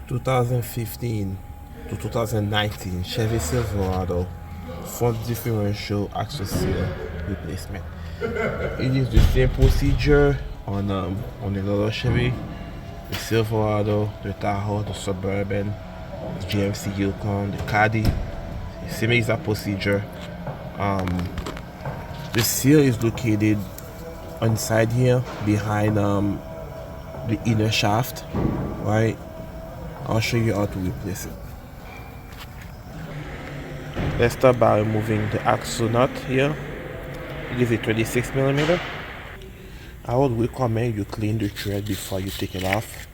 2015 to 2019 Chevy Silverado front differential axle seal replacement. It is the same procedure on the little Chevy, the Silverado, the Tahoe, the Suburban, the GMC Yukon, the Caddy. Same exact procedure. The seal is located inside here behind the inner shaft, right? I'll show you how to replace it. Let's start by removing the axle nut here. It is a 26mm. I would recommend you clean the thread before you take it off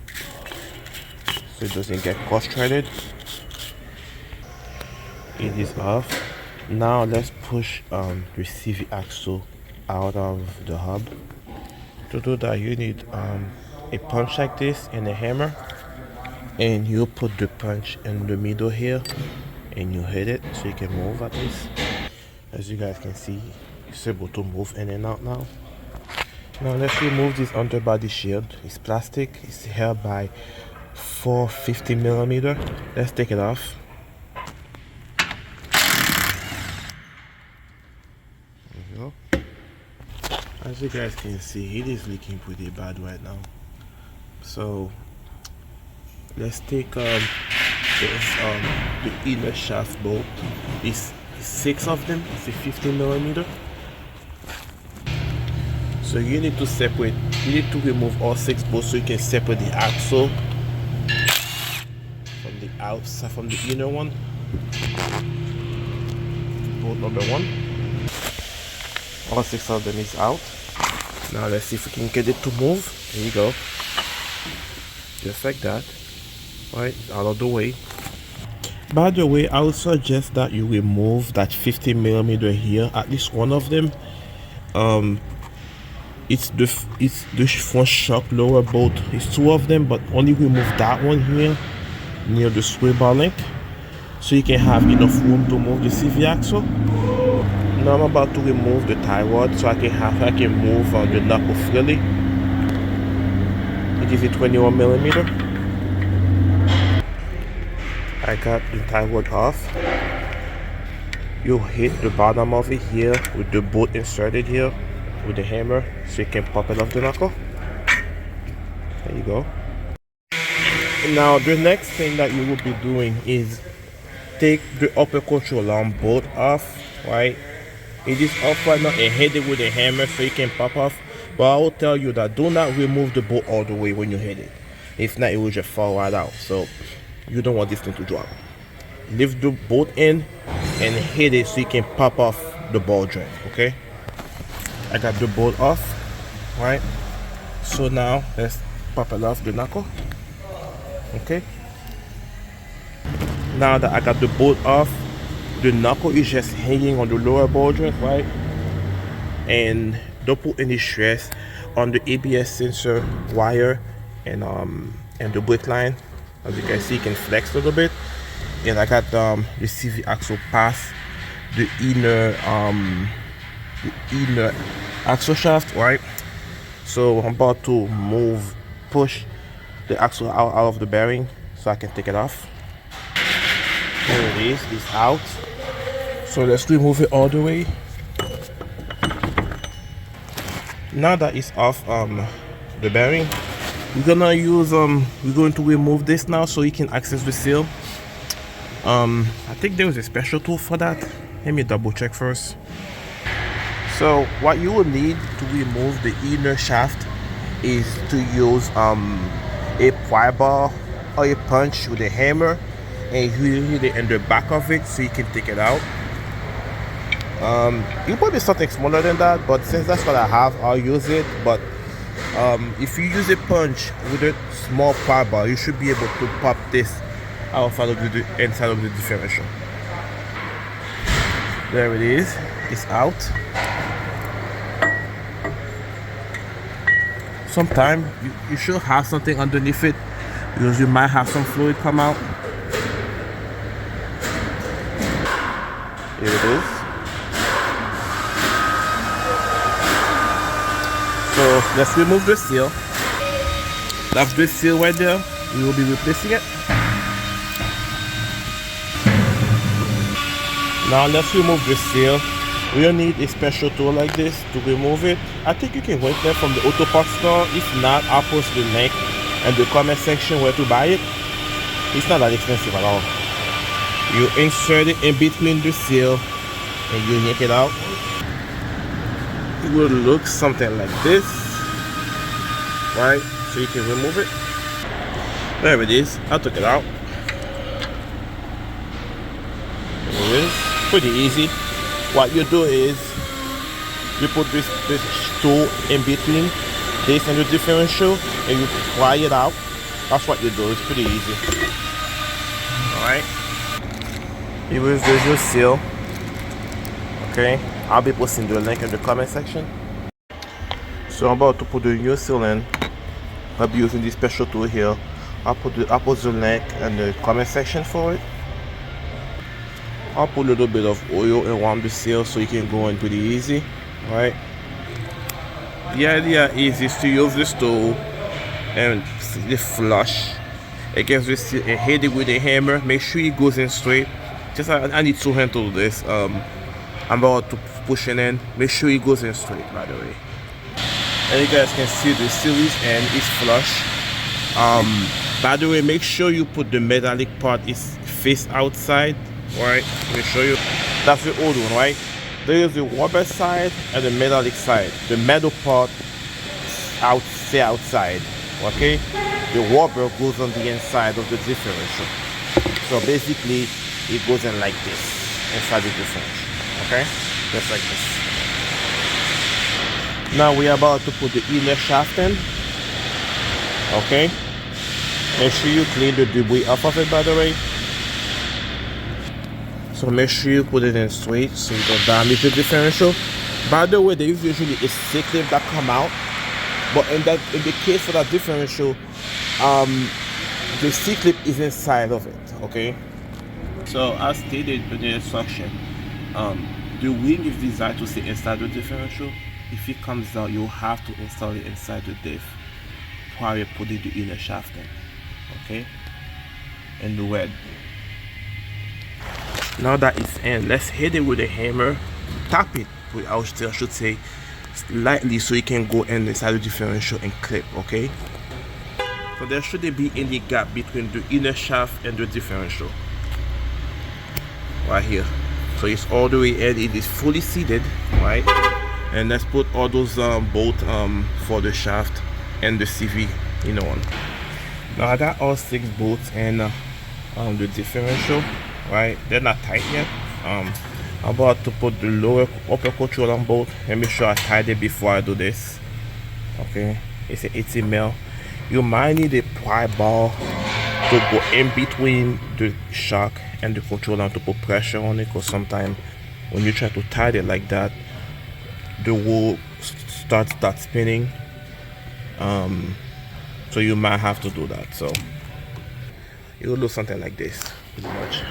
so it doesn't get cross-threaded. It is off. Now let's push the CV axle out of the hub. To do that, you need a punch like this and a hammer, and you put the punch in the middle here and you hit it so you can move at least. As you guys can see, it's able to move in and out now. Now let's remove this underbody shield. It's plastic. It's held by 450mm. Let's take it off. There we go. As you guys can see, it is leaking pretty bad right now. So let's take the inner shaft bolt. It's 6 of them. It's a 15mm. So you need to separate. You need to remove all 6 bolts so you can separate the axle from the outside, from the inner one. Bolt number 1. All 6 of them is out. Now let's see if we can get it to move. There you go. Just like that. Right, out of the way. By the way, I would suggest that you remove that 15mm here, at least one of them. It's the front shock lower bolt. It's 2 of them, but only remove that one here near the sway bar link so you can have enough room to move the CV axle. Now I'm about to remove the tie rod so I can move the knuckle freely. It is a 21mm. I got the tie rod off. You hit the bottom of it here with the bolt inserted here with the hammer so you can pop it off the knuckle. There you go. And now the next thing that you will be doing is take the upper control arm bolt off, right? It is off right now, and hit it with a hammer so you can pop off. But I will tell you that do not remove the bolt all the way when you hit it. If not, it will just fall right out. So you don't want this thing to drop. Lift the bolt in and hit it so you can pop off the ball joint, okay? I got the bolt off, right? So now let's pop it off the knuckle, okay? Now that I got the bolt off, the knuckle is just hanging on the lower ball joint, right? And don't put any stress on the ABS sensor wire and the brake line. As you can see, you can flex a little bit. And I got the CV axle past the inner axle shaft, right? So I'm about to push the axle out of the bearing so I can take it off. There it is. It's out. So let's remove it all the way. Now that it's off the bearing, we're going to remove this now so you can access the seal. I think there was a special tool for that. Let me double check first. So what you will need to remove the inner shaft is to use a pry bar or a punch with a hammer, and you hit it in the back of it so you can take it out. It might be something smaller than that, but since that's what I have, I'll use it. But if you use a punch with a small pry bar, you should be able to pop this out of the inside of the differential. There it is. It's out. Sometime you should have something underneath it because you might have some fluid come out. Here it is. So let's remove the seal. That's the seal right there. We will be replacing it. Now let's remove the seal. We don't need a special tool like this to remove it. I think you can get them from the auto parts store. If not, I'll post the link in the comment section where to buy it. It's not that expensive at all. You insert it in between the seal and you yank it out. It will look something like this, right? So you can remove it. There it is. I took it out. There it is. Pretty easy. What you do is you put this tool in between this and the differential and you pry it out. That's what you do. It's pretty easy. Alright. Here is the new seal. Okay. I'll be posting the link in the comment section. So I'm about to put the new seal in. I'll be using this special tool here. I'll post the link in the comment section for it. I'll put a little bit of oil around the seal so you can go in pretty easy, right? The idea is to use this tool and the flush against the seal and hit it with a hammer. Make sure it goes in straight. Just I need two hands to do this. I'm about to push it in. Make sure it goes in straight, by the way. And you guys can see the seal is in, it's flush. By the way, make sure you put the metallic part is face outside. Alright, let me show you. That's the old one, right? There is the rubber side and the metallic side. The metal part stay outside. Okay? The rubber goes on the inside of the differential. So basically it goes in like this inside the differential. Okay? Just like this. Now we are about to put the inner shaft in. Okay? Make sure you clean the debris off of it, by the way. So make sure you put it in straight so you don't damage the differential. By the way, there is usually a C-clip that come out, but in the case for that differential, the C-clip is inside of it. Okay. So as stated in the instruction, the wing is designed to stay inside the differential. If it comes out, you have to install it inside the diff prior to putting the inner shaft in. Okay. And the wet. Now that it's in, let's hit it with a hammer. Tap it, I should say, lightly so it can go in inside the differential and clip, okay? So there shouldn't be any gap between the inner shaft and the differential. Right here. So it's all the way in, it is fully seated, right? And let's put all those bolts for the shaft and the CV, on. Now I got all 6 bolts in the differential. Right, they're not tight yet. I'm about to put the upper control on bolt. Let me sure I tied it before I do this. Okay, it's an 18 mil. You might need a pry bar to go in between the shock and the controller to put pressure on it, because sometimes when you try to tie it like that, the wool starts spinning. So you might have to do that. So it will look something like this, pretty much.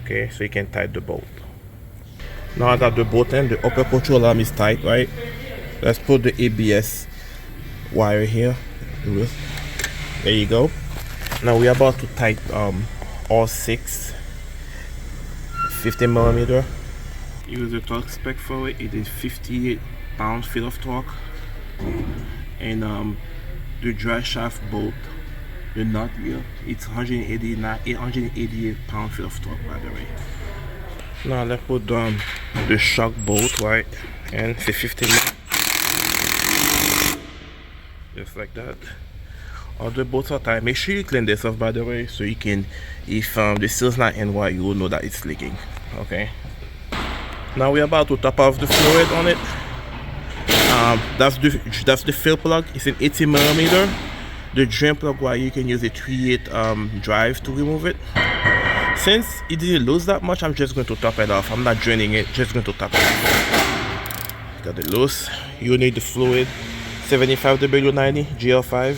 Okay, so you can tie the bolt. Now I got the bolt in, the upper control arm is tight, right? Let's put the ABS wire here. There you go. Now we're about to tighten all 6 50mm. Use the torque spec for it. It is 58 pound-feet of torque. And the drive shaft bolt, the nut here, it's 888 pound-feet of torque, by the way. Now let's put the shock bolt, right, and 50mm, just like that. All the bolts are tight. Make sure you clean this off, by the way, so you can, if the seal's not in white, you will know that it's leaking. Okay. Now we're about to top off the fluid on it. That's the fill plug. It's an 80mm. The drain plug, wire, you can use a 3/8 drive to remove it. Since it didn't lose that much, I'm just going to top it off. I'm not draining it, just going to top it off. Got it loose. You need the fluid, 75W90 GL5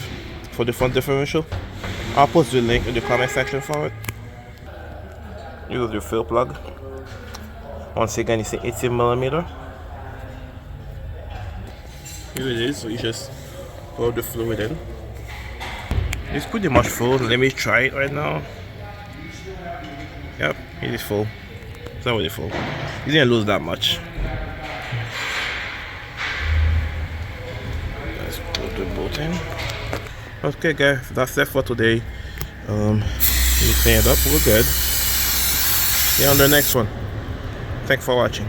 for the front differential. I'll post the link in the comment section for it. Use your fill plug. Once again, it's an 80mm. Here it is. So you just pour the fluid in. It's pretty much full. Let me try it right now. Yep, it is full. It's already full. You didn't lose that much. Let's put the bolt in. Okay guys, that's it for today. We cleaned up, we're good. See you on the next one. Thanks for watching.